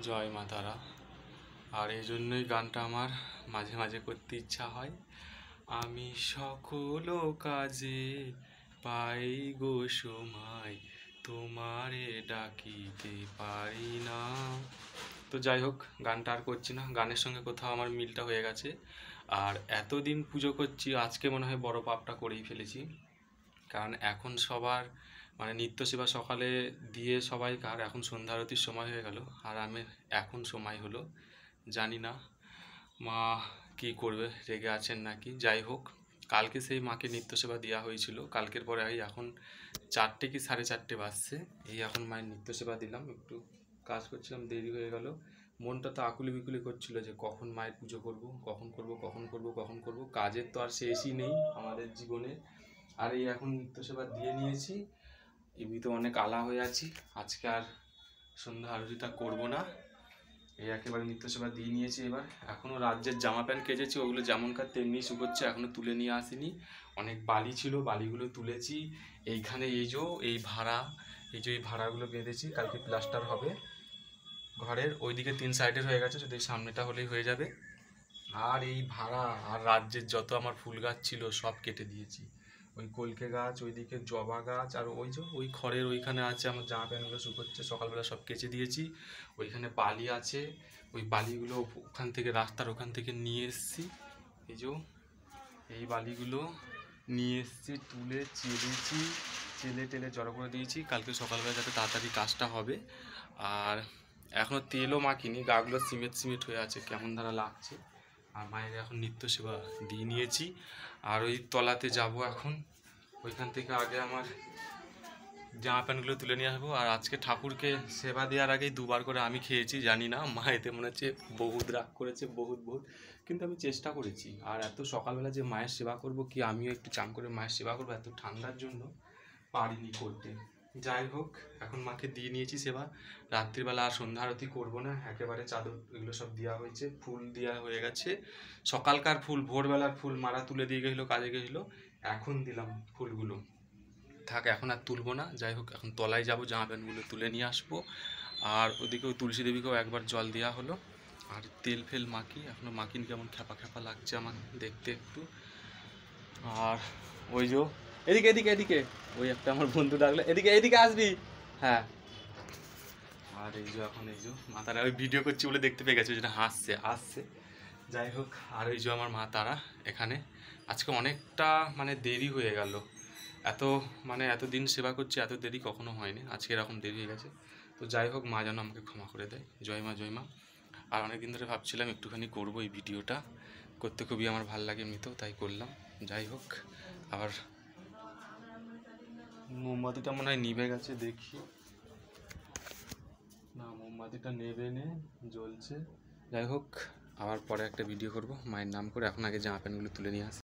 জয় মা তারা। আর এই জন্যই গানটা আমার মাঝে মাঝে করতে ইচ্ছা হয়। আমি সকল কাজে পাই গো সময়, তোমারে ডাকিতে পারি না। তো যাই হোক, গানটা আর করছি না, গানের সঙ্গে কোথাও আমার মিলটা হয়ে গেছে। আর এতদিন পুজো করছি, আজকে মনে হয় বড় পাপটা করেই ফেলেছি। কারণ এখন সবার মানে নিত্য সেবা সকালে দিয়ে সবাইকার এখন সন্ধ্যা আরতির সময় হয়ে গেল, আর আমি এখন সময় হলো। জানি না মা কি করবে, রেগে আছেন নাকি। যাই হোক, কালকে সেই মাকে নিত্য সেবা দেওয়া হয়েছিল, কালকের পরে এখন 4টে কি 4:30 বাজছে। এই এখন মায়ের নিত্য সেবা দিলাম, একটু কাজ করছিলাম, দেরি হয়ে গেল। মনটা তো আকুলি বিকুলি করছিল যে কখন মায়ের পুজো করব, কখন করব, কখন করব, কখন করব। কাজের তো আর শেষই নেই আমাদের জীবনে। আর এই এখন নিত্য সেবা দিয়ে নিয়েছি, এমনিতে অনেক আলা হয়ে আছি। আজকে আর সন্ধ্যা আরতিটা করব না, এই একেবারে নিত্য সেবা দিয়ে নিয়েছি। এবার এখনও রাজ্যের জামা প্যান্ট কেচেছি, ওগুলো যেমনকার তেমনি শুকোচ্ছে, এখনও তুলে নিয়ে আসিনি। অনেক বালি ছিল, বালিগুলো তুলেছি। এইখানে এই ভাড়া, এই ভাড়াগুলো বেঁধেছি, কালকে প্লাস্টার হবে ঘরের। ওইদিকে 3 সাইডের হয়ে গেছে, শুধু এই সামনেটা হলেই হয়ে যাবে। আর এই ভাড়া আর রাজ্যের যত আমার ফুল গাছ ছিল সব কেটে দিয়েছি। ওই কলকে গাছ, ওইদিকে জবা গাছ, আর ওই খড়ের ওইখানে আছে আমার জামা প্যান্টগুলো শুকোচ্ছে, সকালবেলা সব কেচে দিয়েছি। ওইখানে বালি আছে, ওই বালিগুলো ওখান থেকে রাস্তার ওখান থেকে নিয়ে এসেছি। এই বালিগুলো নিয়ে এসেছি, তুলে চেলেছি, চেলে টেলে জড়ো করে দিয়েছি কালকে সকালবেলা যাতে তাড়াতাড়ি কাজটা হবে। আর এখনও তেলও মাখিনি, গাগুলো সিমেন্ট সিমেন্ট হয়ে আছে, কেমন ধারা লাগছে। আর মায়ের এখন নিত্য সেবা দিয়ে নিয়েছি। আর ওই তলাতে যাব এখন, ওইখান থেকে আগে আমার জামা প্যান্টগুলো তুলে নিয়ে আসবো। আর আজকে ঠাকুরকে সেবা দেওয়ার আগেই 2বার করে আমি খেয়েছি, জানি না মা এতে মনে হচ্ছে বহুত রাগ করেছে, বহুত কিন্তু আমি চেষ্টা করেছি। আর এত সকালবেলা যে মায়ের সেবা করব, কি আমিও একটু চান করে মায়ের সেবা করবো, এত ঠান্ডার জন্য পারিনি করতে। যাই হোক, এখন মাকে দিয়ে নিয়েছি সেবা। রাত্রিবেলা আর সন্ধ্যা আরতি করবো না, একেবারে চাদর এগুলো সব দেওয়া হয়েছে, ফুল দেওয়া হয়ে গেছে। সকালকার ফুল, ভোরবেলার ফুল মারা তুলে দিয়ে গেছিলো, কাজে গেছিলো, এখন দিলাম ফুলগুলো। থাক, এখন আর তুলবো না। যাই হোক, এখন তলায় যাবো, জামা প্যান্টগুলো তুলে নিয়ে আসবো। আর ওদিকেও তুলসী দেবীকেও একবার জল দেওয়া হলো। আর তেল ফেল মাখি, এখনও মাখিনি, কেমন খ্যাপা খ্যাপা লাগছে আমার দেখতে একটু। আর ওই যে এদিকে এদিকে এদিকে ওই একটা আমার বন্ধু ডাকলো, এদিকে এদিকে আসবি। হ্যাঁ। আর এখন মা তারা ওই ভিডিও করছি বলে দেখতে পেয়ে গেছে, যেটা হাসছে আসছে। যাই হোক, আর আমার মা তারা এখানে। আজকে অনেকটা মানে দেরি হয়ে গেল, এতদিন সেবা করছি, এত দেরি কখনো হয়নি, আজকে এরকম দেরি হয়ে গেছে। তো যাই হোক, মা যেন আমাকে ক্ষমা করে দেয়। জয় মা, জয় মা। আর অনেকদিন ধরে ভাবছিলাম একটুখানি করবো এই ভিডিওটা, করতে খুবই আমার ভালো লাগে এমনিতেও, তাই করলাম। যাই হোক, আবার মোমবাতিটা মনে হয় নিভে গেছে, দেখি না, মোমবাতিটা নেবে নে, জ্বলছে। যাই হোক, আবার পরে একটা ভিডিও করব মায়ের নাম করে। এখন আগে জামা প্যান্টগুলো তুলে নিয়ে আসি।